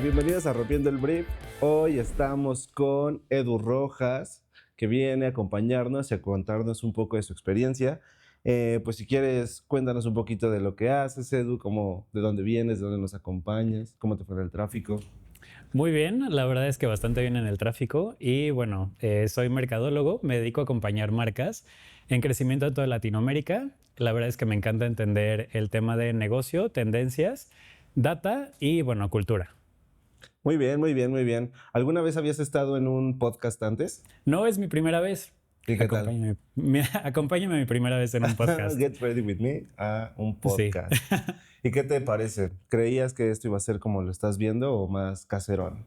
Bienvenidos a Rompiendo el Brief. Hoy estamos con Edu Rojas, que viene a acompañarnos y a contarnos un poco de su experiencia. Pues si quieres, cuéntanos un poquito de lo que haces, Edu, de dónde vienes, de dónde nos acompañas, cómo te fue en el tráfico. Muy bien, la verdad es que bastante bien en el tráfico y bueno, soy mercadólogo, me dedico a acompañar marcas en crecimiento de toda Latinoamérica. La verdad es que me encanta entender el tema de negocio, tendencias, data y bueno, cultura. Muy bien, muy bien, muy bien. ¿Alguna vez habías estado en un podcast antes? No es mi primera vez. ¿Y qué tal? Acompáñame mi primera vez en un podcast. Get Ready With Me a un Sí. podcast. ¿Y qué te parece? ¿Creías que esto iba a ser como lo estás viendo o más caserón?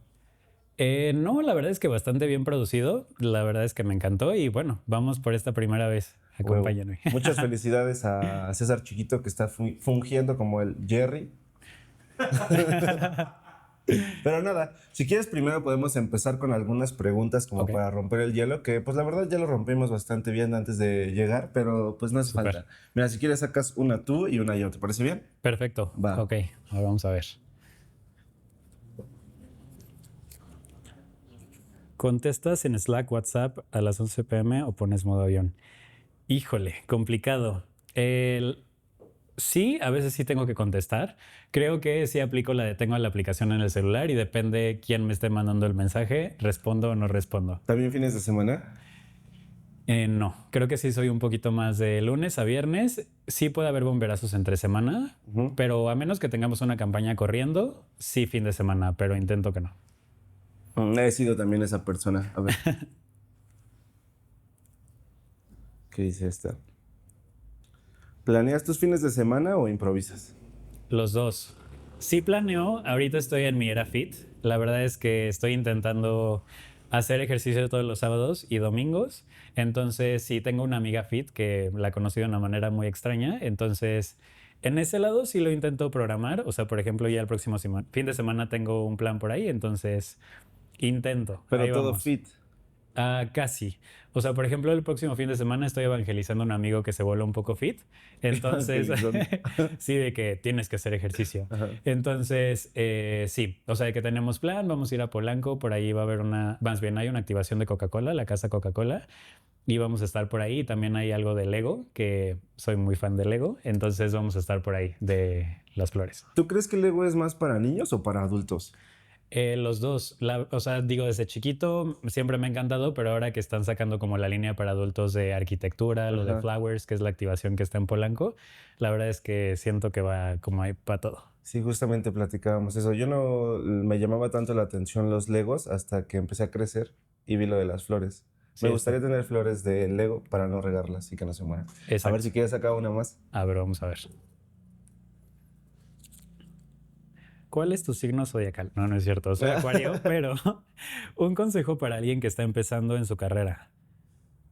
No, la verdad es que bastante bien producido. La verdad es que me encantó y bueno, vamos por esta primera vez. Huevo. Acompáñame. Muchas felicidades a César Chiquito, que está fungiendo como el Jerry. Pero nada, si quieres primero podemos empezar con algunas preguntas como Ok. para romper el hielo, que pues la verdad ya lo rompimos bastante bien antes de llegar, pero pues no hace Súper. falta. Mira, si quieres sacas una tú y una yo, ¿te parece bien? Perfecto. Va. Ok, ahora vamos a ver. ¿Contestas en Slack, WhatsApp a las 11 p.m. o pones modo avión? Híjole, complicado. Sí, a veces sí tengo que contestar. Creo que sí aplico la de tengo la aplicación en el celular y depende quién me esté mandando el mensaje, respondo o no respondo. ¿También fines de semana? No, creo que sí soy un poquito más de lunes a viernes. Sí puede haber bomberazos entre semana, Ujú. pero a menos que tengamos una campaña corriendo, sí fin de semana, pero intento que no. He sido también esa persona. A ver, ¿qué dice esta? ¿Planeas tus fines de semana o improvisas? Los dos. Sí planeo, ahorita estoy en mi era fit. La verdad es que estoy intentando hacer ejercicio todos los sábados y domingos. Entonces sí tengo una amiga fit que la conocí de una manera muy extraña. Entonces en ese lado sí lo intento programar. O sea, por ejemplo, ya el próximo fin de semana tengo un plan por ahí. Entonces intento. Pero Ahí todo vamos. fit. Casi. O sea, por ejemplo, el próximo fin de semana estoy evangelizando a un amigo que se vuelve un poco fit. Entonces, Evangelizando. sí, de que tienes que hacer ejercicio. Ajá. Entonces, sí, o sea, de que tenemos plan, vamos a ir a Polanco, por ahí va a haber más bien hay una activación de Coca-Cola, la casa Coca-Cola, y vamos a estar por ahí. También hay algo de Lego, que soy muy fan de Lego, entonces vamos a estar por ahí, de las flores. ¿Tú crees que el Lego es más para niños o para adultos? Los dos, o sea, digo, desde chiquito siempre me ha encantado, pero ahora que están sacando como la línea para adultos de arquitectura, lo de Ajá. Flowers, que es la activación que está en Polanco, la verdad es que siento que va como ahí para todo. Sí, justamente platicábamos eso. Yo no me llamaba tanto la atención los Legos hasta que empecé a crecer y vi lo de las flores. Sí, Me gustaría tener flores de Lego para no regarlas y que no se mueran. A ver exacto. si quieres sacar una más. A ver, vamos a ver. ¿Cuál es tu signo zodiacal? No, no es cierto, soy Acuario, pero un consejo para alguien que está empezando en su carrera.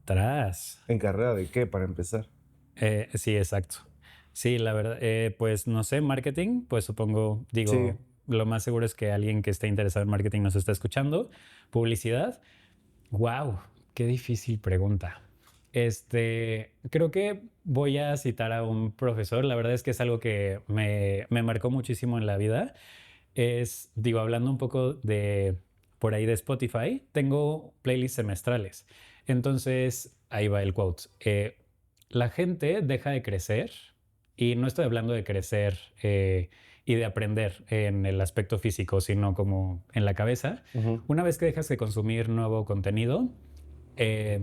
Tras. ¿En carrera de qué, para empezar? Sí, exacto. Sí, la verdad, pues no sé, marketing, pues supongo, Sí. digo, lo más seguro es que alguien que esté interesado en marketing nos está escuchando. Publicidad. Wow, qué difícil pregunta. Creo que voy a citar a un profesor. La verdad es que es algo que me marcó muchísimo en la vida. Digo, hablando un poco de por ahí de Spotify, tengo playlists semestrales. Entonces, ahí va el quote. La gente deja de crecer, y no estoy hablando de crecer y de aprender en el aspecto físico, sino como en la cabeza. Ujú. Una vez que dejas de consumir nuevo contenido, eh,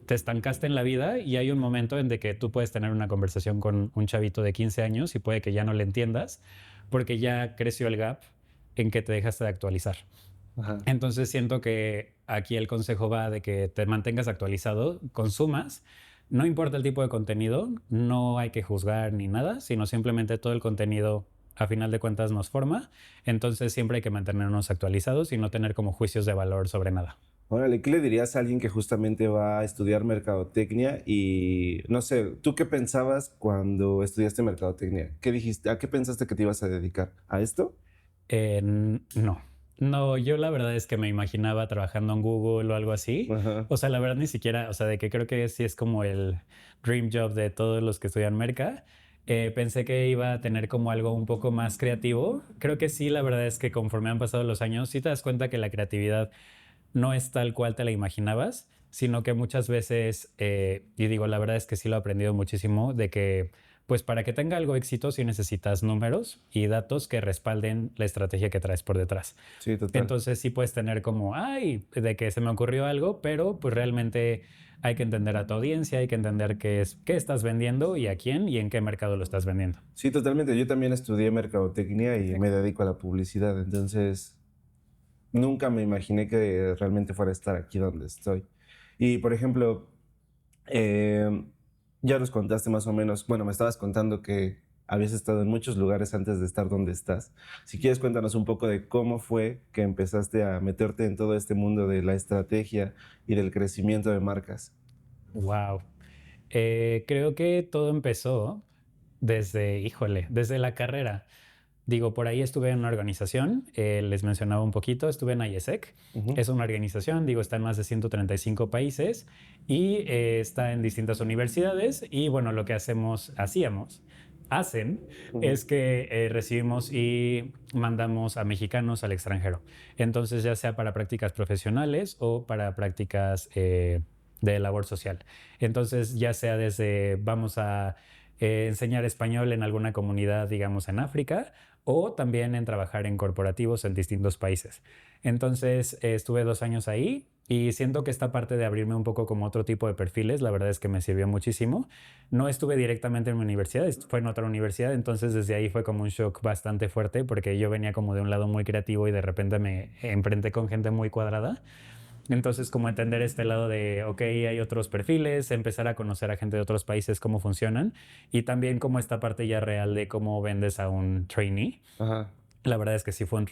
te estancaste en la vida y hay un momento en de que tú puedes tener una conversación con un chavito de 15 años y puede que ya no le entiendas porque ya creció el gap en que te dejaste de actualizar. Ajá. Entonces siento que aquí el consejo va de que te mantengas actualizado, consumas, no importa el tipo de contenido, no hay que juzgar ni nada, sino simplemente todo el contenido a final de cuentas nos forma, entonces siempre hay que mantenernos actualizados y no tener como juicios de valor sobre nada. Órale, ¿qué le dirías a alguien que justamente va a estudiar mercadotecnia? Y no sé, ¿tú qué pensabas cuando estudiaste mercadotecnia? ¿Qué dijiste? ¿A qué pensaste que te ibas a dedicar? ¿A esto? No. No, yo la verdad es que me imaginaba trabajando en Google o algo así. Ajá. O sea, la verdad ni siquiera, o sea, de que creo que sí es como el dream job de todos los que estudian merca. Pensé que iba a tener como algo un poco más creativo. Creo que sí, la verdad es que conforme han pasado los años, sí te das cuenta que la creatividad no es tal cual te la imaginabas, sino que muchas veces, y digo, la verdad es que sí lo he aprendido muchísimo, de que pues para que tenga algo éxito sí necesitas números y datos que respalden la estrategia que traes por detrás. Sí, total. Entonces sí puedes tener como, ay, de que se me ocurrió algo, pero pues realmente hay que entender a tu audiencia, hay que entender qué estás vendiendo y a quién y en qué mercado lo estás vendiendo. Sí, totalmente. Yo también estudié mercadotecnia y me dedico a la publicidad, entonces nunca me imaginé que realmente fuera a estar aquí donde estoy. Y, por ejemplo, ya nos contaste más o menos, bueno, me estabas contando que habías estado en muchos lugares antes de estar donde estás. Si quieres, cuéntanos un poco de cómo fue que empezaste a meterte en todo este mundo de la estrategia y del crecimiento de marcas. Wow. Creo que todo empezó desde, híjole, desde la carrera. Digo, por ahí estuve en una organización, les mencionaba un poquito, estuve en IESEC. Ujú, Es una organización, digo, está en más de 135 países y está en distintas universidades. Y bueno, lo que hacen, ujú. es que recibimos y mandamos a mexicanos al extranjero. Entonces, ya sea para prácticas profesionales o para prácticas de labor social. Entonces, ya sea desde vamos a enseñar español en alguna comunidad, digamos, en África, o también en trabajar en corporativos en distintos países. Entonces, estuve 2 años ahí y siento que esta parte de abrirme un poco como otro tipo de perfiles, la verdad es que me sirvió muchísimo. No estuve directamente en mi universidad, fue en otra universidad, entonces desde ahí fue como un shock bastante fuerte porque yo venía como de un lado muy creativo y de repente me enfrenté con gente muy cuadrada. Entonces, como entender este lado de, ok, hay otros perfiles, empezar a conocer a gente de otros países, cómo funcionan, y también como esta parte ya real de cómo vendes a un trainee. Ajá. La verdad es que sí fue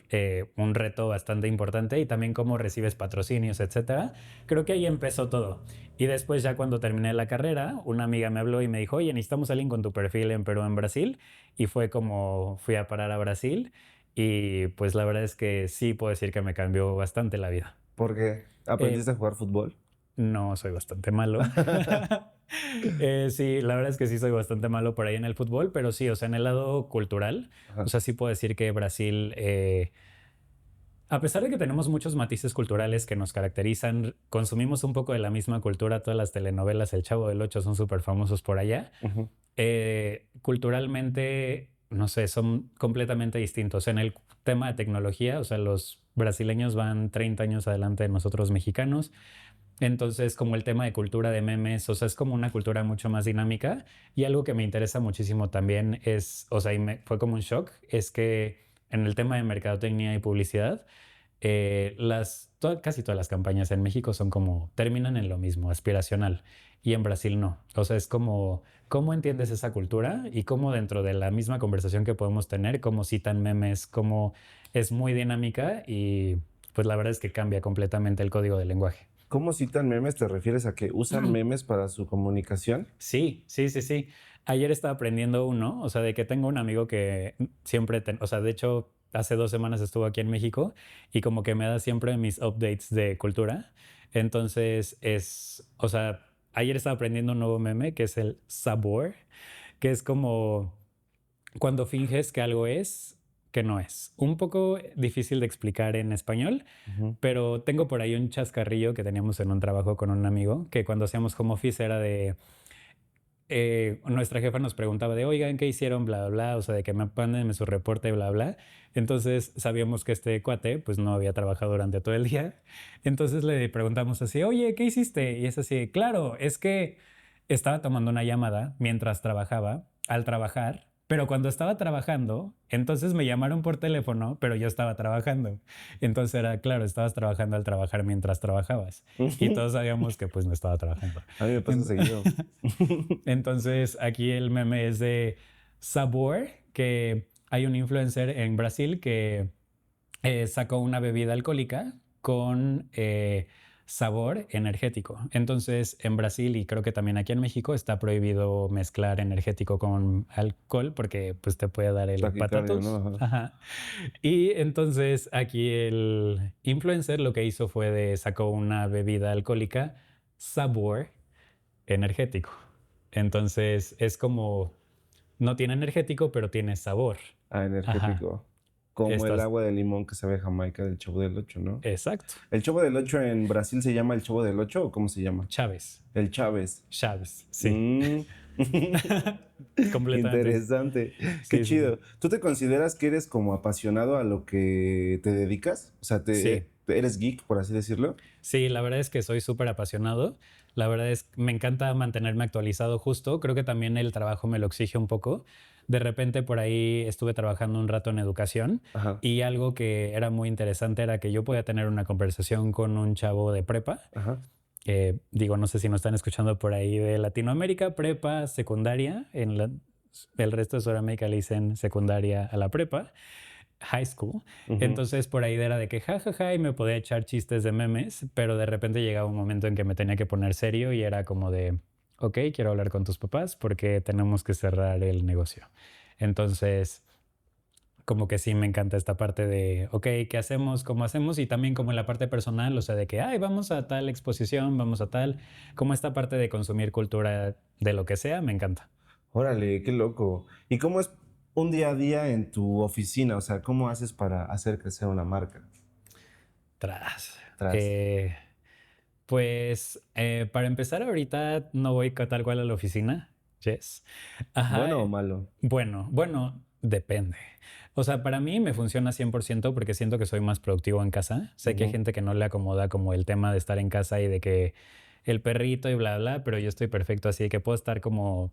un reto bastante importante y también cómo recibes patrocinios, etcétera. Creo que ahí empezó todo. Y después ya cuando terminé la carrera, una amiga me habló y me dijo, oye, necesitamos a alguien con tu perfil en Perú, en Brasil. Y fue como fui a parar a Brasil y pues la verdad es que sí puedo decir que me cambió bastante la vida. Porque Eh, aprendiste a jugar fútbol. no, soy bastante malo. Sí, la verdad es que sí soy bastante malo por ahí en el fútbol, pero sí, o sea, en el lado cultural, o Ajá. sea, sí puedo decir que Brasil, a pesar de que tenemos muchos matices culturales que nos caracterizan, consumimos un poco de la misma cultura, todas las telenovelas, El Chavo del Ocho son súper famosos por allá. Ujú. Culturalmente, no sé, son completamente distintos. En el tema de tecnología, o sea, los brasileños van 30 años adelante de nosotros mexicanos. Entonces, como el tema de cultura de memes, o sea, es como una cultura mucho más dinámica. Y algo que me interesa muchísimo también es, o sea, y fue como un shock, es que en el tema de mercadotecnia y publicidad, casi todas las campañas en México son como, terminan en lo mismo, aspiracional. Y en Brasil no. O sea, es como, ¿cómo entiendes esa cultura? Y cómo dentro de la misma conversación que podemos tener, cómo citan memes, cómo es muy dinámica y pues la verdad es que cambia completamente el código del lenguaje. ¿Cómo citan memes? ¿Te refieres a que usan memes para su comunicación? Sí, sí, sí, sí. Ayer estaba aprendiendo uno, o sea, de que tengo un amigo que siempre, o sea, de hecho, hace 2 semanas estuvo aquí en México y como que me da siempre mis updates de cultura. Entonces o sea, ayer estaba aprendiendo un nuevo meme que es el sabor, que es como cuando finges que algo es que no es. Un poco difícil de explicar en español, Ujú. pero tengo por ahí un chascarrillo que teníamos en un trabajo con un amigo, que cuando hacíamos home office era de nuestra jefa nos preguntaba de, oigan, ¿qué hicieron? Bla, bla, bla, o sea, de que me manden su reporte, bla, bla. Entonces sabíamos que este cuate, pues no había trabajado durante todo el día. Entonces le preguntamos así, oye, ¿qué hiciste? Y es así, claro, es que estaba tomando una llamada mientras trabajaba, al trabajar, pero cuando estaba trabajando, entonces me llamaron por teléfono, pero yo estaba trabajando. Entonces era, claro, estabas trabajando al trabajar mientras trabajabas. Y todos sabíamos que pues no estaba trabajando. A mí me pasa seguido. Entonces, aquí el meme es de Sabor, que hay un influencer en Brasil que sacó una bebida alcohólica con sabor energético. Entonces, en Brasil y creo que también aquí en México está prohibido mezclar energético con alcohol porque pues te puede dar el Taquicardia, ¿no? patatos. Ajá. Ajá. Y entonces aquí el influencer lo que hizo fue sacó una bebida alcohólica sabor energético. Entonces es como No tiene energético, pero tiene sabor. Ajá. Energético. Como el Estás... agua de limón que sabe a Jamaica del Chavo del Ocho, ¿no? Exacto. ¿El Chavo del Ocho en Brasil se llama el Chavo del Ocho o cómo se llama? Chávez. El Chávez. Chávez, sí. Mm. Completamente. Interesante. Qué Sí, sí, sí. chido. ¿Tú te consideras que eres como apasionado a lo que te dedicas? O sea, Sí. eres geek, por así decirlo. Sí, la verdad es que soy súper apasionado. La verdad es que me encanta mantenerme actualizado justo. Creo que también el trabajo me lo exige un poco. De repente por ahí estuve trabajando un rato en educación Ajá, y algo que era muy interesante era que yo podía tener una conversación con un chavo de prepa. ajá. Digo, no sé si nos están escuchando por ahí de Latinoamérica, prepa, secundaria. El resto de Sudamérica le dicen secundaria a la prepa, high school. Ujú. Entonces por ahí era de que jajaja y me podía echar chistes de memes, pero de repente llegaba un momento en que me tenía que poner serio y era como de, ok, quiero hablar con tus papás porque tenemos que cerrar el negocio. Entonces, como que sí me encanta esta parte de, ok, ¿qué hacemos? ¿Cómo hacemos? Y también como en la parte personal, o sea, de que, ay, vamos a tal exposición, vamos a tal, como esta parte de consumir cultura de lo que sea, me encanta. Órale, qué loco. ¿Y cómo es un día a día en tu oficina? O sea, ¿cómo haces para hacer crecer una marca? Tras. Tras. Eh, para empezar, ahorita no voy tal cual a la oficina. Yes. Ajá. ¿Bueno o malo? Bueno, depende. O sea, para mí me funciona 100% porque siento que soy más productivo en casa. Sé que hay Ujú. gente que no le acomoda como el tema de estar en casa y de que el perrito y bla, bla, pero yo estoy perfecto así de que puedo estar como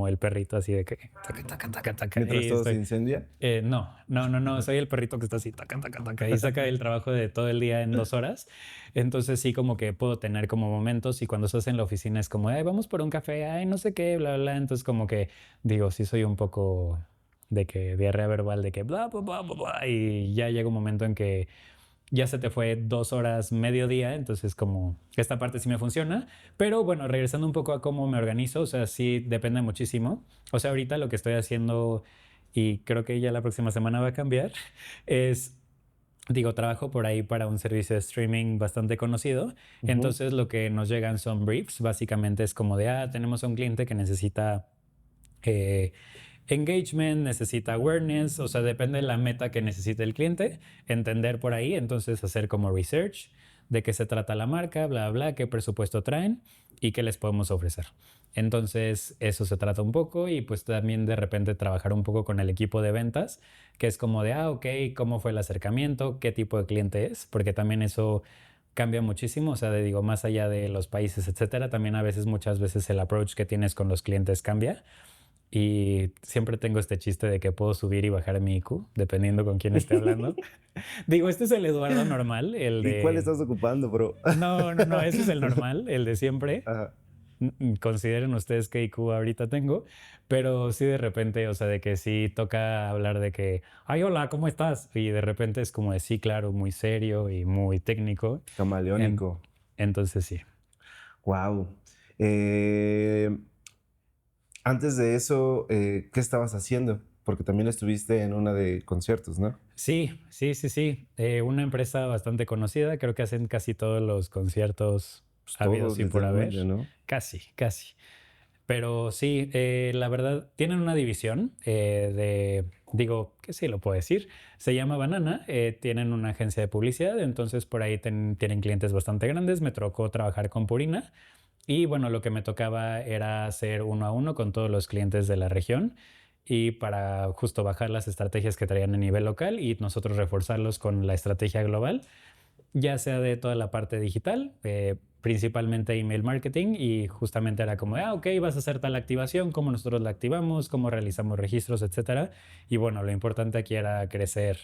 el perrito así de que taca, taca, taca, taca, Mientras y todo se estoy... incendia. No, soy el perrito que está así, taca, taca, taca, y saca el trabajo de todo el día en 2 horas. Entonces sí como que puedo tener como momentos y cuando estás en la oficina es como, ay, vamos por un café, ay, no sé qué, bla, bla. Entonces como que digo, sí soy un poco de que diarrea verbal, de que bla, bla, bla, bla, bla, y ya llega un momento en que ya se te fue 2 horas, mediodía, entonces como esta parte sí me funciona, pero bueno, regresando un poco a cómo me organizo, o sea, sí depende muchísimo. O sea, ahorita lo que estoy haciendo, y creo que ya la próxima semana va a cambiar, es, digo, trabajo por ahí para un servicio de streaming bastante conocido, Ujú. entonces lo que nos llegan son briefs, básicamente es como de, tenemos a un cliente que necesita... eh, engagement, necesita awareness, o sea, depende de la meta que necesite el cliente, entender por ahí, entonces hacer como research de qué se trata la marca, bla, bla, qué presupuesto traen y qué les podemos ofrecer. Entonces, eso se trata un poco y pues también de repente trabajar un poco con el equipo de ventas, que es como de, ok, ¿cómo fue el acercamiento? ¿Qué tipo de cliente es? Porque también eso cambia muchísimo, o sea, digo, más allá de los países, etcétera, también a veces, muchas veces el approach que tienes con los clientes cambia. Y siempre tengo este chiste de que puedo subir y bajar mi IQ, dependiendo con quién esté hablando. Digo, este es el Eduardo normal, el ¿Y cuál de... estás ocupando, bro? No, ese es el normal, el de siempre. Ajá. Consideren ustedes qué IQ ahorita tengo, pero sí de repente, o sea, de que sí toca hablar de que, ay, hola, ¿cómo estás? Y de repente es como de sí, claro, muy serio y muy técnico. En- Camaleónico. entonces sí. Wow. Antes de eso, ¿qué estabas haciendo? Porque también estuviste en una de conciertos, ¿no? Sí. Una empresa bastante conocida, creo que hacen casi todos los conciertos Pues todos, habidos y por haber. literalmente, ¿no? Casi, casi. Pero sí, la verdad, tienen una división digo, que sí lo puedo decir, se llama Banana, tienen una agencia de publicidad, entonces por ahí tienen clientes bastante grandes, me tocó trabajar con Purina y bueno, lo que me tocaba era hacer uno a uno con todos los clientes de la región y para justo bajar las estrategias que traían a nivel local y nosotros reforzarlos con la estrategia global, ya sea de toda la parte digital, principalmente email marketing, y justamente era como, ok, vas a hacer tal activación, cómo nosotros la activamos, cómo realizamos registros, etcétera. Y bueno, lo importante aquí era crecer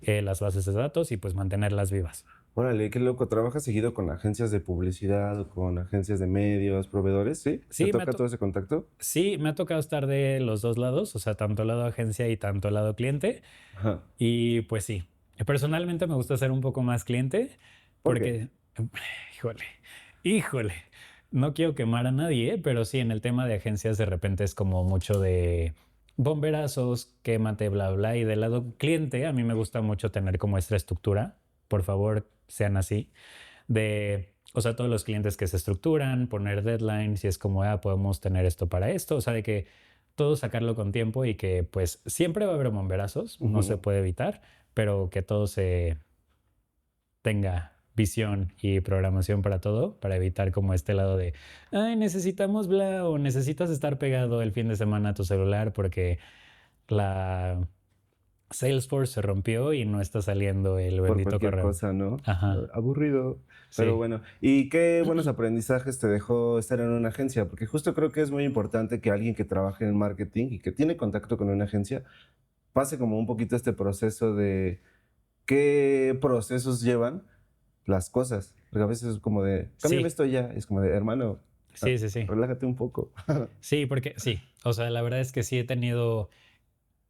las bases de datos y pues mantenerlas vivas. Órale, qué loco. ¿Trabajas seguido con agencias de publicidad o con agencias de medios, proveedores? ¿Sí? ¿Te Sí, toca todo ese contacto? sí, me ha tocado estar de los dos lados, o sea, tanto lado agencia y tanto lado cliente. Ajá. Y pues sí, personalmente me gusta ser un poco más cliente ¿Por qué? porque, híjole, híjole, no quiero quemar a nadie, pero sí, en el tema de agencias de repente es como mucho de bomberazos, quémate, bla, bla. Y del lado cliente, a mí me gusta mucho tener como esta estructura. Por favor, sean así. O sea, todos los clientes que se estructuran, poner deadlines y es como, podemos tener esto para esto. O sea, de que todo sacarlo con tiempo y que pues siempre va a haber bomberazos, no se Ujú. puede evitar, pero que todo se tenga visión y programación para todo, para evitar como este lado de, ay, necesitamos bla o necesitas estar pegado el fin de semana a tu celular porque la Salesforce se rompió y no está saliendo el Por bendito cualquier correo. cosa, ¿no? Ajá, Aburrido. Pero sí, bueno, ¿y qué buenos aprendizajes te dejó estar en una agencia? Porque justo creo que es muy importante que alguien que trabaje en marketing y que tiene contacto con una agencia pase como un poquito este proceso de qué procesos llevan las cosas. Porque a veces es como de, cámbiame sí, esto ya. Es como de, hermano, sí, sí, sí. relájate un poco. Sí, porque sí, o sea, la verdad es que sí he tenido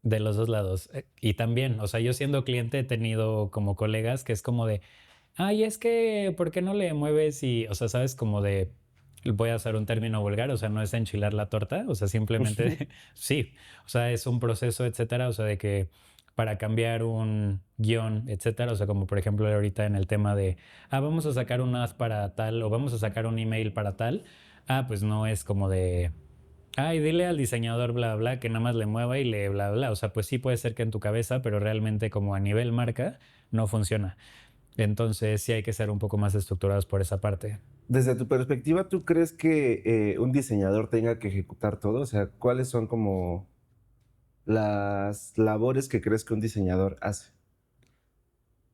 de los dos lados. Y también, o sea, yo siendo cliente he tenido como colegas que es como de, ay, es que, ¿por qué no le mueves? Y, o sea, sabes, como de, voy a usar un término vulgar, o sea, no es enchilar la torta, o sea, simplemente, sí, o sea, es un proceso, etcétera, o sea, de que para cambiar un guión, etcétera, o sea, como por ejemplo ahorita en el tema de, vamos a sacar un as para tal, o vamos a sacar un email para tal, pues no es como de, ay, dile al diseñador bla, bla, que nada más le mueva y le bla, bla, o sea, pues sí puede ser que en tu cabeza, pero realmente como a nivel marca no funciona. Entonces sí hay que ser un poco más estructurados por esa parte. Desde tu perspectiva, ¿tú crees que un diseñador tenga que ejecutar todo? O sea, ¿cuáles son como las labores que crees que un diseñador hace?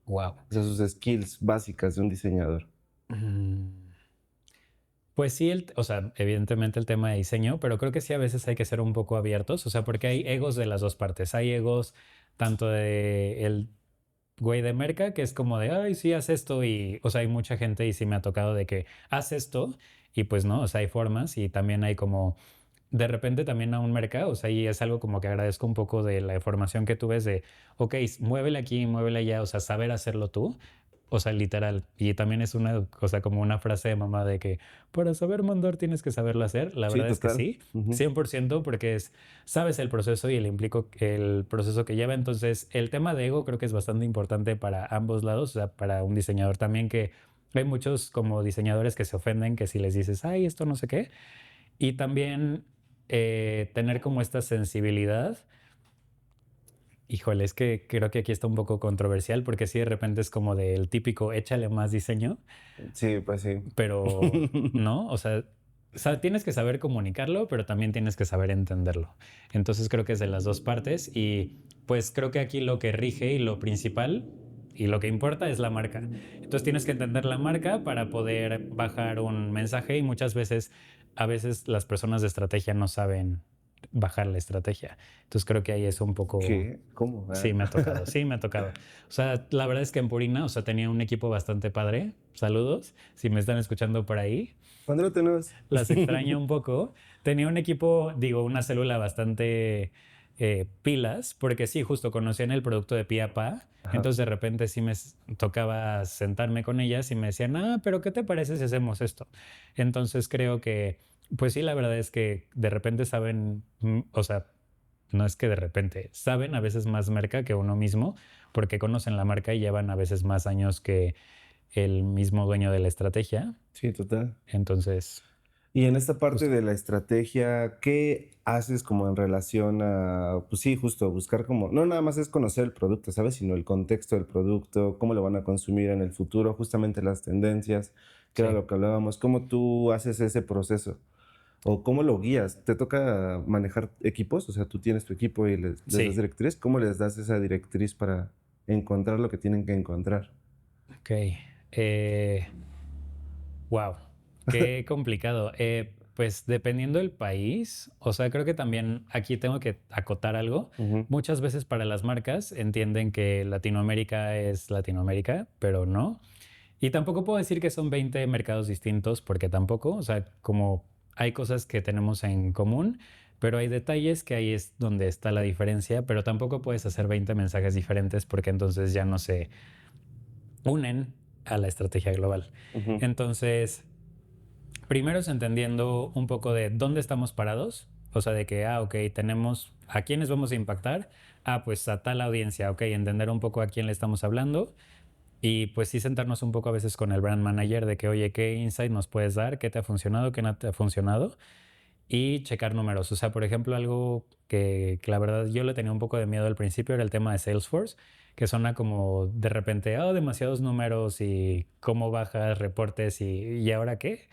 Wow. O sea, sus skills básicas de un diseñador. Pues sí, o sea, evidentemente el tema de diseño, pero creo que sí a veces hay que ser un poco abiertos, o sea, porque hay egos de las dos partes. Hay egos tanto de el güey de merca, que es como de, ay, sí, haz esto, y, o sea, hay mucha gente y sí me ha tocado de que haz esto, y pues no, o sea, hay formas y también hay como de repente también a un mercado, o sea, y es algo como que agradezco un poco de la información que tú ves de, ok, muévele aquí, muévele allá, o sea, saber hacerlo tú, o sea, literal. Y también es una cosa como una frase de mamá de que para saber mandar tienes que saberlo hacer. La Sí, verdad es que total. sí, Ujú. 100% porque es, sabes el proceso y el proceso que lleva. Entonces, el tema de ego creo que es bastante importante para ambos lados, o sea, para un diseñador también que hay muchos como diseñadores que se ofenden que si les dices, ay, esto no sé qué. Y también tener como esta sensibilidad. Híjole, es que creo que aquí está un poco controversial porque sí de repente es como del típico échale más diseño, Sí, pues sí. pero no, o sea, tienes que saber comunicarlo, pero también tienes que saber entenderlo. Entonces creo que es de las dos partes y pues creo que aquí lo que rige y lo principal y lo que importa es la marca. Entonces tienes que entender la marca para poder bajar un mensaje y muchas veces, a veces las personas de estrategia no saben bajar la estrategia. Entonces creo que ahí es un poco. ¿Qué? ¿Cómo? Sí, me ha tocado, sí, me ha tocado. O sea, la verdad es que en Purina, o sea, tenía un equipo bastante padre. Saludos, si me están escuchando por ahí. ¿Cuándo lo tenemos? Las extraño un poco. Tenía un equipo, digo, una célula bastante pilas, porque sí, justo conocían el producto de pie a pa. Ajá. Entonces de repente sí tocaba sentarme con ellas y me decían, pero ¿qué te parece si hacemos esto? Entonces creo que, pues sí, la verdad es que de repente saben, o sea, no es que de repente, saben a veces más marca que uno mismo, porque conocen la marca y llevan a veces más años que el mismo dueño de la estrategia. Sí, total. Entonces, Y en esta parte justo. de la estrategia, ¿qué haces como en relación a, pues sí, justo buscar como, no nada más es conocer el producto, ¿sabes? Sino el contexto del producto, cómo lo van a consumir en el futuro, justamente las tendencias, que era Sí. lo que hablábamos, cómo tú haces ese proceso o cómo lo guías. ¿Te toca manejar equipos? O sea, tú tienes tu equipo y les das Sí, directriz. ¿Cómo les das esa directriz para encontrar lo que tienen que encontrar? ok. Eh, wow, qué complicado. Pues dependiendo del país, o sea, creo que también aquí tengo que acotar algo. Ujú. Muchas veces para las marcas entienden que Latinoamérica es Latinoamérica, pero no. Y tampoco puedo decir que son 20 mercados distintos, porque tampoco, o sea, como hay cosas que tenemos en común, pero hay detalles que ahí es donde está la diferencia, pero tampoco puedes hacer 20 mensajes diferentes porque entonces ya no se unen a la estrategia global. Ujú. Entonces, primero es entendiendo un poco de dónde estamos parados, o sea, de que, ok, tenemos a quiénes vamos a impactar, pues a tal audiencia, ok, entender un poco a quién le estamos hablando y pues sí sentarnos un poco a veces con el brand manager de que, oye, ¿qué insight nos puedes dar? ¿Qué te ha funcionado? ¿Qué no te ha funcionado? y checar números. O sea, por ejemplo, algo que la verdad yo le tenía un poco de miedo al principio era el tema de Salesforce, que suena como de repente, oh, demasiados números y cómo bajas reportes y ahora qué.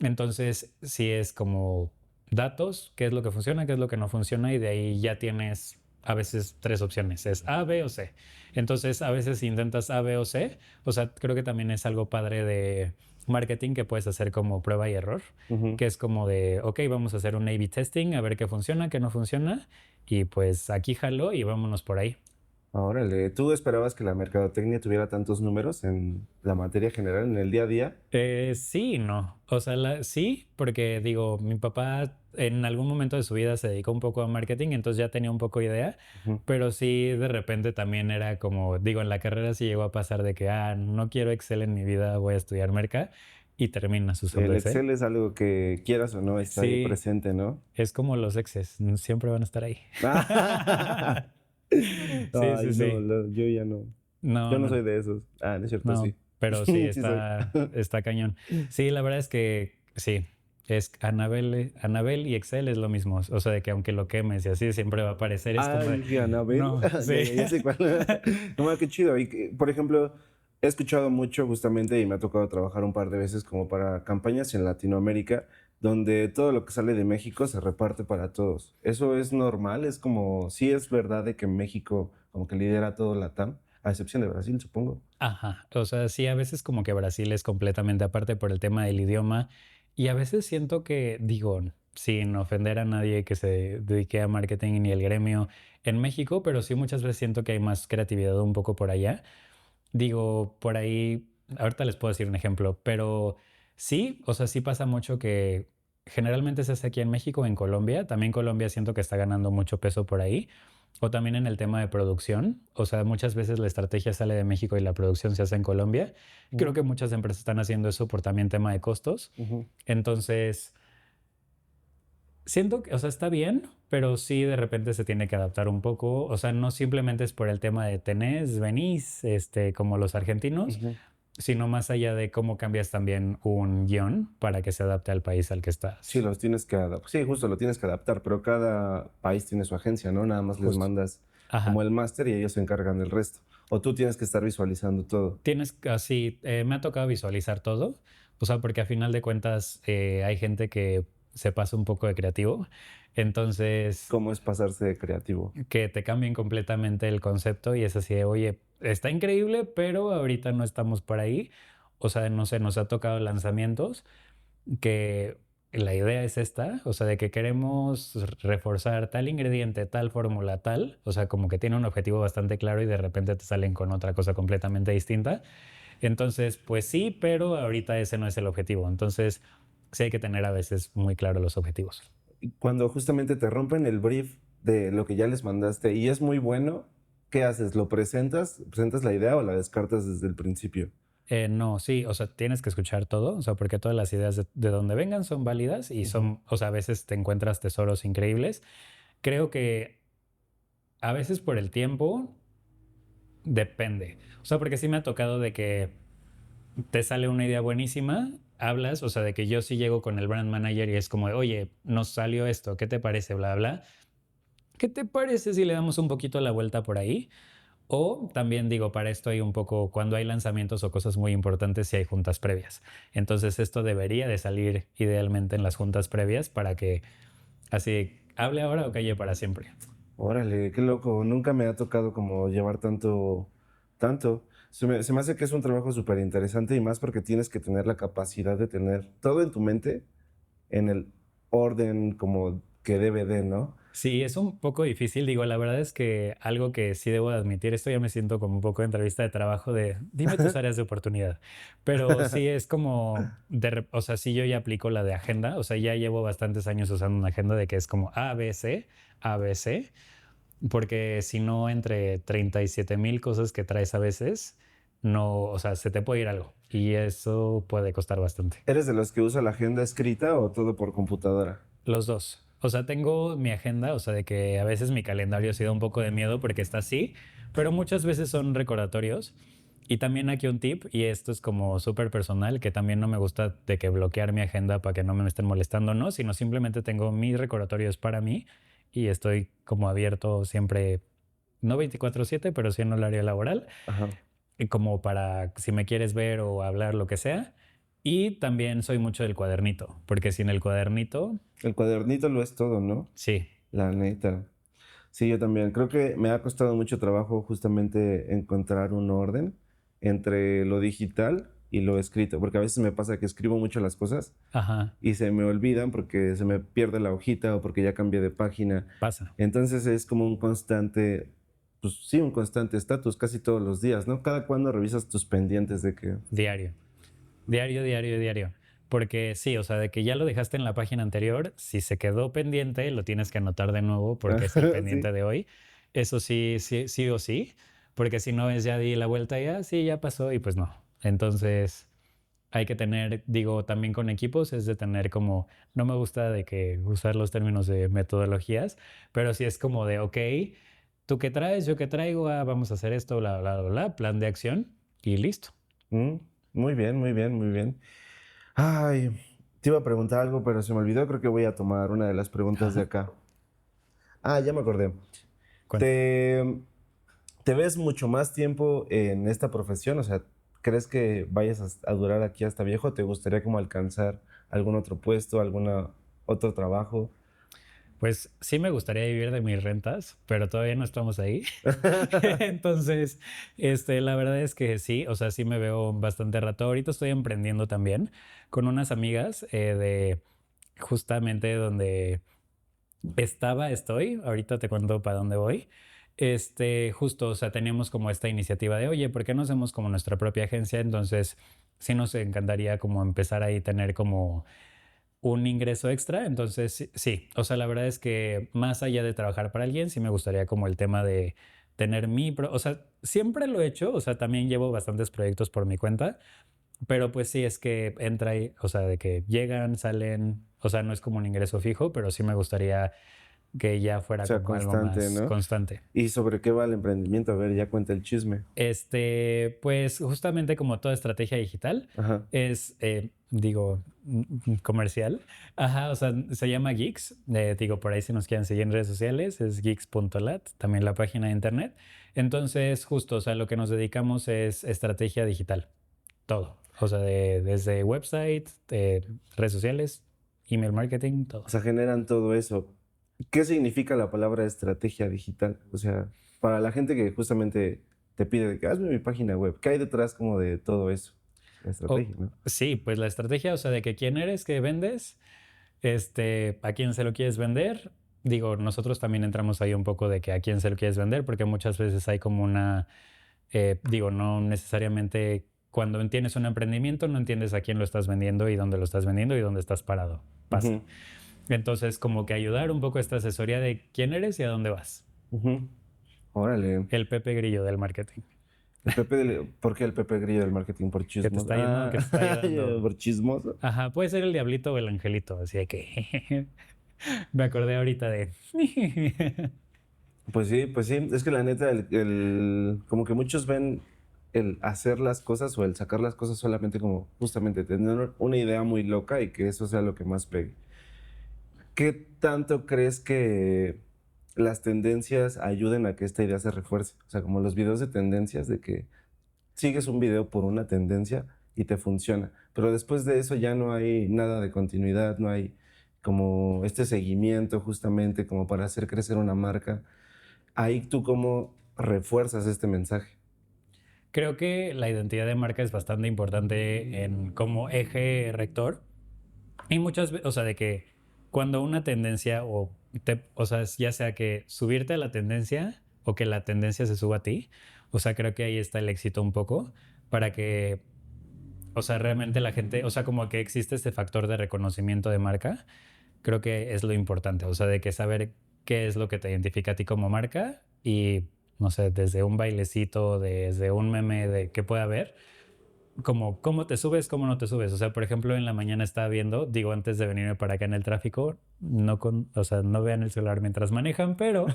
Entonces, sí es como datos, qué es lo que funciona, qué es lo que no funciona, y de ahí ya tienes a veces tres opciones, es A, B o C. Entonces, a veces intentas A, B o C, o sea, creo que también es algo padre de marketing que puedes hacer como prueba y error, Ujú. que es como de, ok, vamos a hacer un A/B testing, a ver qué funciona, qué no funciona, y pues aquí jalo y vámonos por ahí. Órale, ¿tú esperabas que la mercadotecnia tuviera tantos números en la materia general, en el día a día? Sí y no. O sea, sí, porque digo, mi papá en algún momento de su vida se dedicó un poco a marketing, entonces ya tenía un poco idea, Ujú. pero sí de repente también era como, digo, en la carrera sí llegó a pasar de que, no quiero Excel en mi vida, voy a estudiar merca y terminas usando El Excel. Excel es algo que quieras o no está ahí Sí, presente, ¿no? es como los exes, siempre van a estar ahí. Sí, Ay, sí, no, sí. yo ya no. No, Yo no no. soy de esos. Ah, no es cierto, No, sí. pero sí, Sí soy. está cañón. Sí, la verdad es que sí, es Anabel y Excel es lo mismo. O sea, de que aunque lo quemes y así siempre va a aparecer, es Ah, como de, dije Anabel. no, Ya, sí. ya, ya sé cuál. No, qué chido. Por ejemplo, he escuchado mucho justamente y me ha tocado trabajar un par de veces como para campañas en Latinoamérica, donde todo lo que sale de México se reparte para todos. Eso es normal, es como, sí es verdad de que México como que lidera todo LATAM, a excepción de Brasil, supongo. Ajá, o sea, sí, a veces como que Brasil es completamente aparte por el tema del idioma y a veces siento que, digo, sin ofender a nadie que se dedique a marketing ni el gremio en México, pero sí muchas veces siento que hay más creatividad un poco por allá. Digo, por ahí, ahorita les puedo decir un ejemplo, pero sí, o sea, sí pasa mucho que generalmente se hace aquí en México, en Colombia. También Colombia siento que está ganando mucho peso por ahí. O también en el tema de producción. O sea, muchas veces la estrategia sale de México y la producción se hace en Colombia. Creo Ujú, que muchas empresas están haciendo eso por también tema de costos. ujú. Entonces, siento que, o sea, está bien, pero sí de repente se tiene que adaptar un poco. O sea, no simplemente es por el tema de tenés, venís, como los argentinos, Ujú. sino más allá de cómo cambias también un guión para que se adapte al país al que Sí, estás. los tienes que adaptar. Sí, justo lo tienes que adaptar, pero cada país tiene su agencia, ¿no? Nada más les Justo. mandas como Ajá. el máster y ellos se encargan del resto. O tú tienes que estar visualizando todo. Tienes así, me ha tocado visualizar todo, o sea, porque a final de cuentas hay gente que se pasa un poco de creativo, entonces ¿Cómo es pasarse de creativo? que te cambien completamente el concepto y es así de, oye, está increíble, pero ahorita no estamos por ahí. O sea, no sé, nos ha tocado lanzamientos que la idea es esta, o sea, de que queremos reforzar tal ingrediente, tal fórmula, tal, o sea, como que tiene un objetivo bastante claro y de repente te salen con otra cosa completamente distinta. Entonces, pues sí, pero ahorita ese no es el objetivo. Entonces, sí hay que tener a veces muy claros los objetivos. Y cuando justamente te rompen el brief de lo que ya les mandaste y es muy bueno, ¿qué haces? ¿Lo presentas? ¿Presentas la idea o la descartas desde el principio? No, sí, o sea, tienes que escuchar todo, o sea, porque todas las ideas de donde vengan son válidas y Ujú. son, o sea, a veces te encuentras tesoros increíbles. Creo que a veces por el tiempo depende. O sea, porque sí me ha tocado de que te sale una idea buenísima, hablas, o sea, de que yo sí llego con el brand manager y es como, de, oye, nos salió esto, ¿qué te parece? Bla, bla. ¿Qué te parece si le damos un poquito la vuelta por ahí? O también digo, para esto hay un poco, cuando hay lanzamientos o cosas muy importantes, si hay juntas previas. Entonces esto debería de salir idealmente en las juntas previas para que así hable ahora o calle para siempre. Órale, qué loco. Nunca me ha tocado como llevar tanto. Se me hace que es un trabajo súper interesante y más porque tienes que tener la capacidad de tener todo en tu mente en el orden como que debe de, ¿no? Sí, es un poco difícil. Digo, la verdad es que algo que sí debo de admitir, esto ya me siento como un poco de entrevista de trabajo de dime tus áreas de oportunidad. Pero sí es como, o sea, sí yo ya aplico la de agenda, o sea, ya llevo bastantes años usando una agenda de que es como ABC, ABC, porque si no, entre 37,000 cosas que traes a veces, no, o sea, se te puede ir algo y eso puede costar bastante. ¿Eres de los que usa la agenda escrita o todo por computadora? Los dos. O sea, tengo mi agenda, o sea, de que a veces mi calendario sí da un poco de miedo porque está así, pero muchas veces son recordatorios. Y también aquí un tip, y esto es como súper personal, que también no me gusta de que bloquear mi agenda para que no me estén molestando, no, sino simplemente tengo mis recordatorios para mí y estoy como abierto siempre, no 24/7, pero sí en horario laboral, Ajá. y como para si me quieres ver o hablar, lo que sea. Y también soy mucho del cuadernito, porque sin el cuadernito, El cuadernito lo es todo, ¿no? sí, La neta. Sí, yo también. Creo que me ha costado mucho trabajo justamente encontrar un orden entre lo digital y lo escrito, porque a veces me pasa que escribo mucho las cosas ajá, y se me olvidan porque se me pierde la hojita o porque ya cambié de página. pasa. Entonces es como un constante, pues sí, un constante estatus casi todos los días, ¿no? Cada cuando revisas tus pendientes de que... Diario. Diario, diario, diario. Porque sí, o sea, de que ya lo dejaste en la página anterior, si se quedó pendiente, lo tienes que anotar de nuevo porque es el pendiente Sí. de hoy. Eso sí, sí, sí o sí, porque si no es ya di la vuelta y ya, sí, ya pasó y pues no. Entonces hay que tener, digo, también con equipos, es de tener como, no me gusta de que usar los términos de metodologías, pero sí es como de, ok, ¿tú qué traes? ¿Yo qué traigo? Ah, vamos a hacer esto, bla, bla, bla, bla, plan de acción y listo. Mm, muy bien, muy bien, muy bien. Ay, te iba a preguntar algo, pero se me olvidó. Creo que voy a tomar una de las preguntas de Ajá, acá. Ah, ya me acordé. cuenta. ¿Te, te ves mucho más tiempo en esta profesión? O sea, ¿crees que vayas a durar aquí hasta viejo? ¿Te gustaría como alcanzar algún otro puesto, algún otro trabajo? Pues sí me gustaría vivir de mis rentas, pero todavía no estamos ahí. Entonces, la verdad es que sí, o sea, sí me veo bastante rato. Ahorita estoy emprendiendo también con unas amigas de justamente donde estoy, ahorita te cuento para dónde voy. Justo, o sea, teníamos como esta iniciativa de, oye, ¿por qué no hacemos como nuestra propia agencia? Entonces, sí nos encantaría como empezar ahí tener como un ingreso extra. Entonces, sí, sí, o sea, la verdad es que más allá de trabajar para alguien, sí me gustaría como el tema de tener o sea, siempre lo he hecho, o sea, también llevo bastantes proyectos por mi cuenta, pero pues sí es que entra ahí, o sea, de que llegan, salen, o sea, no es como un ingreso fijo, pero sí me gustaría que ya fuera Sea como algo constante, más ¿no? constante. ¿Y sobre qué va el emprendimiento? A ver, ya cuenta el chisme. Pues justamente como toda estrategia digital Ajá. es, digo, comercial. Ajá, o sea, se llama Geeks. Digo, por ahí si nos quieren seguir en redes sociales, es geeks.lat, también la página de internet. Entonces, justo, o sea, lo que nos dedicamos es estrategia digital. Todo. O sea, desde website, redes sociales, email marketing, O todo. sea, generan todo eso. ¿Qué significa la palabra estrategia digital? O sea, para la gente que justamente te pide de que hazme mi página web, ¿qué hay detrás como de todo eso? La estrategia, ¿no? Sí, pues la estrategia, o sea, de que quién eres, qué vendes, a quién se lo quieres vender. Digo, nosotros también entramos ahí un poco de que a quién se lo quieres vender, porque muchas veces hay como digo, no necesariamente cuando tienes un emprendimiento no entiendes a quién lo estás vendiendo y dónde lo estás vendiendo y dónde estás parado. Pasa. Ujú, Entonces, como que ayudar un poco a esta asesoría de quién eres y a dónde vas. ujú. Órale. El Pepe Grillo del marketing. ¿Por qué el Pepe Grillo del marketing? Por Que te chismos. está, no, Ah, que te está ayudando. por chismoso. Ajá, puede ser el diablito o el angelito, así de que me acordé ahorita de... Pues sí, es que la neta, como que muchos ven el hacer las cosas o el sacar las cosas solamente como justamente tener una idea muy loca y que eso sea lo que más pegue. ¿Qué tanto crees que las tendencias ayuden a que esta idea se refuerce? O sea, como los videos de tendencias, de que sigues un video por una tendencia y te funciona, pero después de eso ya no hay nada de continuidad, no hay como este seguimiento justamente como para hacer crecer una marca. Ahí tú cómo refuerzas este mensaje. Creo que la identidad de marca es bastante importante en como eje rector. Y muchas veces, o sea, de que cuando una tendencia o sea, ya sea que subirte a la tendencia o que la tendencia se suba a ti, o sea, creo que ahí está el éxito un poco para que, o sea, realmente la gente, o sea, como que existe este factor de reconocimiento de marca, creo que es lo importante, o sea, de que saber qué es lo que te identifica a ti como marca y, no sé, desde un bailecito, desde un meme de qué puede haber, como cómo te subes, cómo no te subes. O sea, por ejemplo, en la mañana estaba viendo, digo, antes de venirme para acá en el tráfico, o sea, no vean el celular mientras manejan, pero,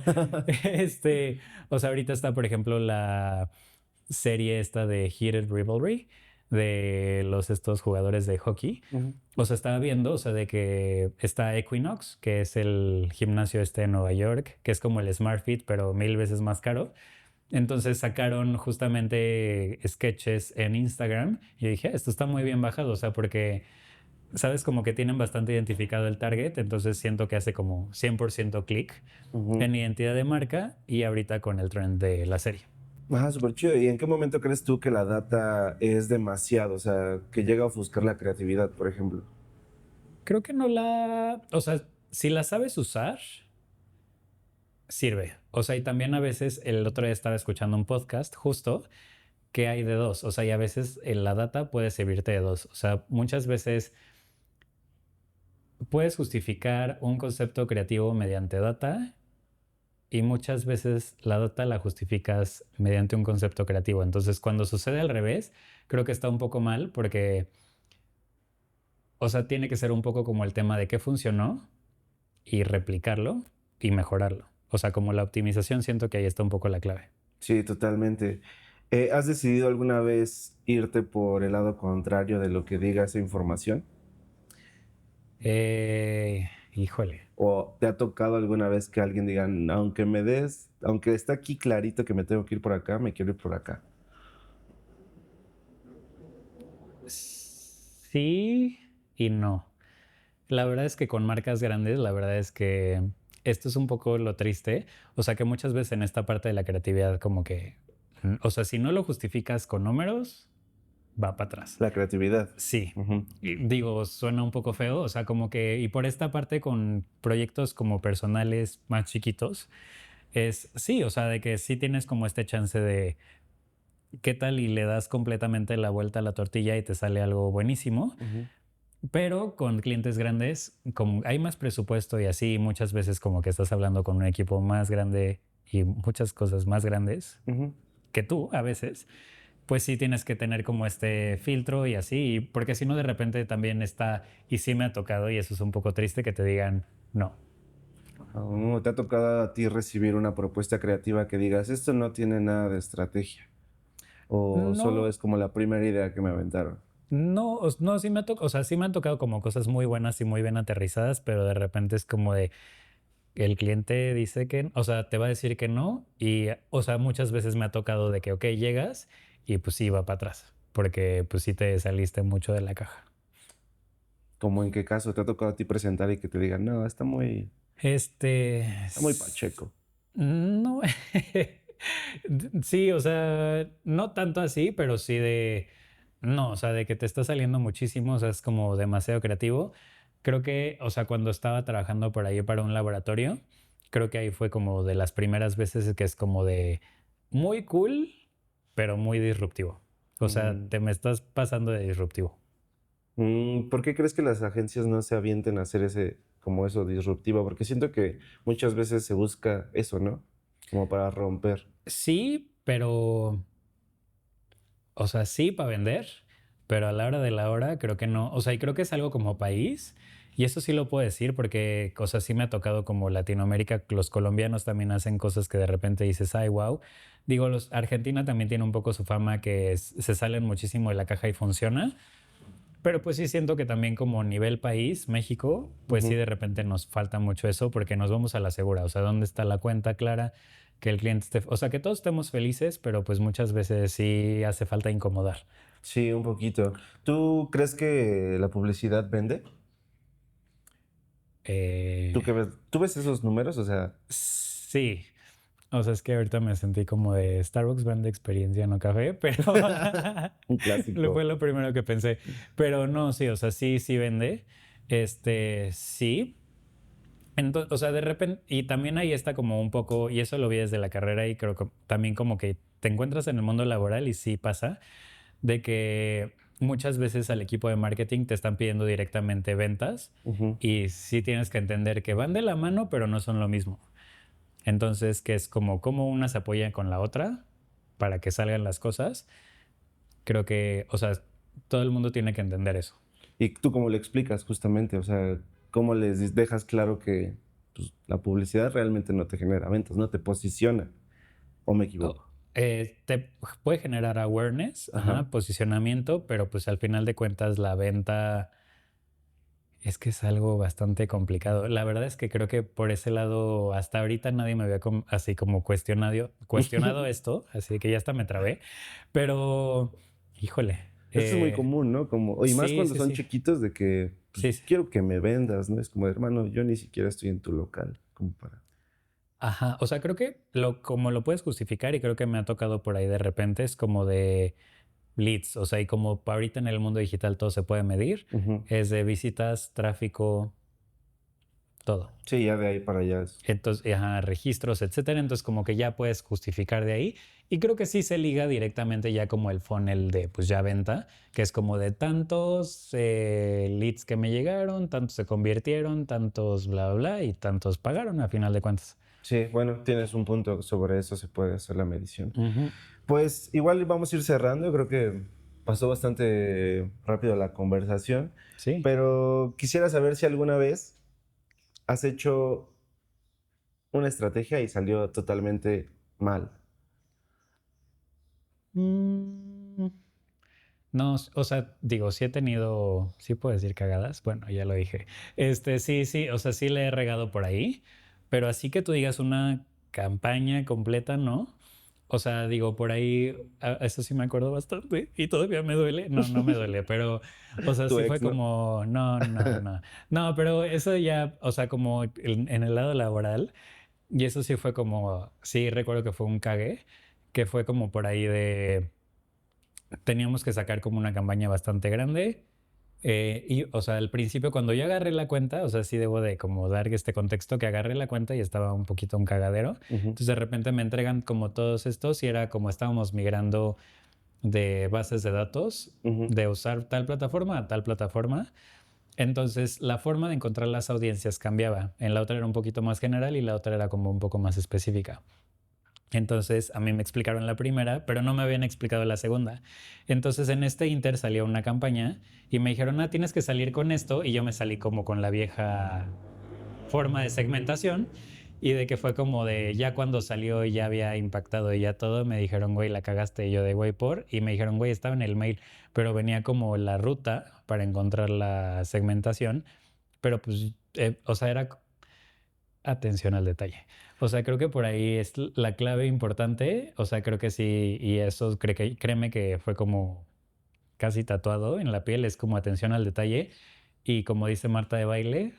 o sea, ahorita está, por ejemplo, serie esta de Heated Rivalry de estos jugadores de hockey. O sea, estaba viendo, o sea, de que está Equinox, que es el gimnasio este de Nueva York, que es como el Smart Fit, pero 1000 veces más caro. Entonces sacaron justamente sketches en Instagram y yo dije, esto está muy bien bajado, o sea, porque, sabes, como que tienen bastante identificado el target, entonces siento que hace como 100% clic en identidad de marca y ahorita con el trend de la serie. Ah, súper chido. ¿Y en qué momento crees tú que la data es demasiado? O sea, que llega a ofuscar la creatividad, por ejemplo. Creo que no la, o sea, si la sabes usar, sirve. O sea, y también a veces el otro día estaba escuchando un podcast justo que hay de dos. O sea, y a veces la data puede servirte de dos. O sea, muchas veces puedes justificar un concepto creativo mediante data y muchas veces la data la justificas mediante un concepto creativo. Entonces, cuando sucede al revés, creo que está un poco mal porque, o sea, tiene que ser un poco como el tema de qué funcionó y replicarlo y mejorarlo. O sea, como la optimización, siento que ahí está un poco la clave. Sí, totalmente. ¿Has decidido alguna vez irte por el lado contrario de lo que diga esa información? Híjole. ¿O te ha tocado alguna vez que alguien diga, aunque me des, aunque está aquí clarito que me tengo que ir por acá, me quiero ir por acá"? Sí y no. La verdad es que con marcas grandes, la verdad es que esto es un poco lo triste. O sea, que muchas veces en esta parte de la creatividad como que, o sea, si no lo justificas con números, va para atrás. La creatividad. Sí. Ujú. Y digo, suena un poco feo, o sea, como que, y por esta parte con proyectos como personales más chiquitos, es sí, o sea, de que sí tienes como este chance de qué tal y le das completamente la vuelta a la tortilla y te sale algo buenísimo. Ujú. Pero con clientes grandes, como hay más presupuesto y así, muchas veces como que estás hablando con un equipo más grande y muchas cosas más grandes Ujú. que tú a veces, pues sí tienes que tener como este filtro y así, porque si no de repente también está, y sí me ha tocado, y eso es un poco triste, que te digan no. ¿Te ha tocado a ti recibir una propuesta creativa que digas, esto no tiene nada de estrategia? ¿O solo No, es como la primera idea que me aventaron? no, no, sí me ha tocado, o sea, sí me han tocado como cosas muy buenas y muy bien aterrizadas, pero de repente es como de, el cliente dice que, o sea, te va a decir que no y, o sea, muchas veces me ha tocado de que, ok, llegas y pues sí, va para atrás, porque pues sí te saliste mucho de la caja. ¿Cómo en qué caso te ha tocado a ti presentar y que te digan, no, Este, está muy pacheco? no, sí, o sea, no tanto así, pero sí de, no, o sea, de que te está saliendo muchísimo, o sea, es como demasiado creativo. Creo que, o sea, cuando estaba trabajando por ahí para un laboratorio, creo que ahí fue como de las primeras veces que es como de muy cool, pero muy disruptivo. O sea, Mm. te me estás pasando de disruptivo. ¿Por qué crees que las agencias no se avienten a hacer ese, como eso, disruptivo? Porque siento que muchas veces se busca eso, ¿no? Como para romper. Sí, pero o sea, sí para vender, pero a la hora de la hora creo que no. O sea, y creo que es algo como país. Y eso sí lo puedo decir porque cosas sí me ha tocado como Latinoamérica, los colombianos también hacen cosas que de repente dices, ay, wow. Digo, Argentina también tiene un poco su fama que se salen muchísimo de la caja y funciona. Pero pues sí siento que también como nivel país, México, pues sí Ujú. de repente nos falta mucho eso porque nos vamos a la segura. O sea, ¿dónde está la cuenta clara? Que el cliente esté, o sea, que todos estemos felices, pero pues muchas veces sí hace falta incomodar. Sí, un poquito. ¿Tú crees que la publicidad vende? ¿Tú Eh, qué ves? ¿Tú ves esos números? O sea, sí, o sea, es que ahorita me sentí como de Starbucks vende experiencia, no café, pero un fue clásico. lo primero que pensé. Pero no, sí, o sea, sí, sí vende. Sí. Entonces, o sea, de repente, y también ahí está como un poco, y eso lo vi desde la carrera y creo que también como que te encuentras en el mundo laboral y sí pasa, de que muchas veces al equipo de marketing te están pidiendo directamente ventas Ujú. y sí tienes que entender que van de la mano, pero no son lo mismo. Entonces, que es como cómo una se apoya con la otra para que salgan las cosas. Creo que, o sea, todo el mundo tiene que entender eso. ¿Y tú cómo le explicas justamente? O sea, ¿cómo les dejas claro que pues, la publicidad realmente no te genera ventas, no te posiciona? ¿O me O- equivoco? Te puede generar awareness, Ajá. posicionamiento, pero pues al final de cuentas la venta es que es algo bastante complicado. La verdad es que creo que por ese lado hasta ahorita nadie me había así como cuestionado esto, así que ya hasta me trabé, pero híjole, Esto es muy común, ¿no? Como, y más sí, cuando sí, son sí, chiquitos de que, sí, pues, sí. quiero que me vendas, ¿no? Es como, hermano, yo ni siquiera estoy en tu local, como para... Ajá, o sea, creo que como lo puedes justificar y creo que me ha tocado por ahí de repente es como de leads, o sea, y como ahorita en el mundo digital todo se puede medir, Ujú. es de visitas, tráfico, todo. Sí, ya de ahí para allá es... Entonces, ajá, registros, etcétera. Entonces, como que ya puedes justificar de ahí. Y creo que sí se liga directamente ya como el funnel de, pues ya venta, que es como de tantos leads que me llegaron, tantos se convirtieron, tantos bla, bla, bla, y tantos pagaron a final de cuentas. Sí, bueno, tienes un punto sobre eso, se puede hacer la medición. Ujú. Pues igual vamos a ir cerrando, creo que pasó bastante rápido la conversación, Sí. pero quisiera saber si alguna vez has hecho una estrategia y salió totalmente mal. Mm, no, o sea, digo, sí he tenido, sí puedo decir cagadas, bueno, ya lo dije. Sí, sí, o sea, sí le he regado por ahí, pero así que tú digas una campaña completa, ¿no? O sea, digo, por ahí, eso sí me acuerdo bastante y todavía me duele. No, no me duele, pero, o sea, Tu sí fue ex, ¿no? como, no, no, no. No, pero eso ya, o sea, como en el lado laboral, y eso sí fue como, sí recuerdo que fue un cague, que fue como por ahí de teníamos que sacar como una campaña bastante grande. Y, o sea, al principio cuando yo agarré la cuenta, o sea, sí debo de como dar este contexto que agarré la cuenta y estaba un poquito un cagadero. Ujú, Entonces de repente me entregan como todos estos y era como estábamos migrando de bases de datos, ujú. de usar tal plataforma a tal plataforma. Entonces la forma de encontrar las audiencias cambiaba. En la otra era un poquito más general y la otra era como un poco más específica. Entonces a mí me explicaron la primera, pero no me habían explicado la segunda. Entonces en este inter salió una campaña y me dijeron, ah, tienes que salir con esto. Y yo me salí como con la vieja forma de segmentación y de que fue como de ya cuando salió y ya había impactado y ya todo, me dijeron, güey, la cagaste. Y yo de güey por. Y me dijeron, güey, estaba en el mail, pero venía como la ruta para encontrar la segmentación. Pero pues, o sea, era atención al detalle. O sea, creo que por ahí es la clave importante. O sea, creo que sí, y eso créeme que fue como casi tatuado en la piel, es como atención al detalle. Y como dice Marta de Baile,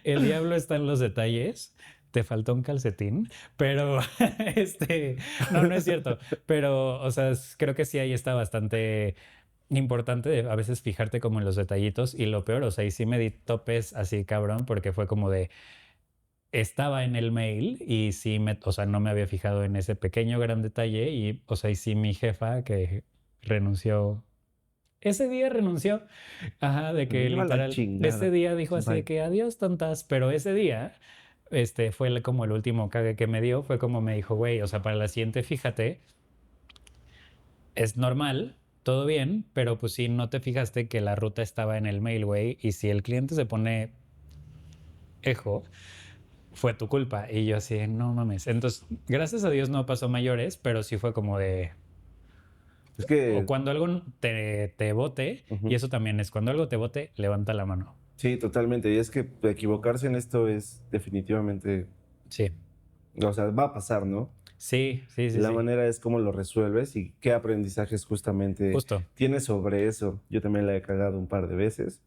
el diablo está en los detalles. Te faltó un calcetín, pero no, no es cierto. Pero, o sea, creo que sí ahí está bastante importante a veces fijarte como en los detallitos y lo peor, o sea, y sí me di topes así cabrón porque fue como de estaba en el mail y sí o sea, no me había fijado en ese pequeño gran detalle y, o sea, y sí mi jefa que renunció, ese día renunció, ajá, de Me que lleva la literal, ese chingada. día dijo así de Bye. que adiós tontas, pero ese día, fue como el último cague que me dio, fue como me dijo, güey, o sea, para la siguiente, fíjate, es normal. Todo bien, pero pues si no te fijaste que la ruta estaba en el mail, güey, y si el cliente se pone ejo, fue tu culpa. Y yo así, no mames. Entonces, gracias a Dios no pasó mayores, pero sí fue como de, Es o que, cuando algo te bote, y ujú, eso también es, cuando algo te bote, levanta la mano. sí, totalmente. Y es que equivocarse en esto es definitivamente, Sí, o sea, va a pasar, ¿no? sí, sí, sí, La sí. manera es cómo lo resuelves y qué aprendizajes justamente Justo, tienes sobre eso. Yo también la he cagado un par de veces,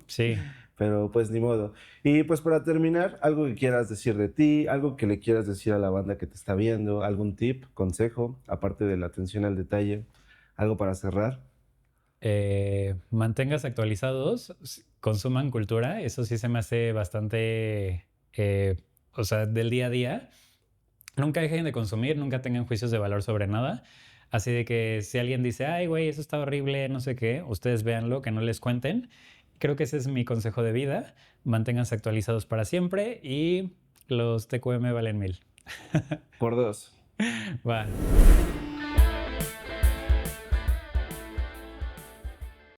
sí. pero pues ni modo. Y pues para terminar, algo que quieras decir de ti, algo que le quieras decir a la banda que te está viendo, algún tip, consejo, aparte de la atención al detalle, algo para cerrar. Mantengas actualizados, consuman cultura, eso sí se me hace bastante, o sea, del día a día. Nunca dejen de consumir, nunca tengan juicios de valor sobre nada. Así de que si alguien dice, ay, güey, eso está horrible, no sé qué, ustedes véanlo, que no les cuenten. Creo que ese es mi consejo de vida. Manténganse actualizados para siempre y los TQM valen 1000. Por dos. Va.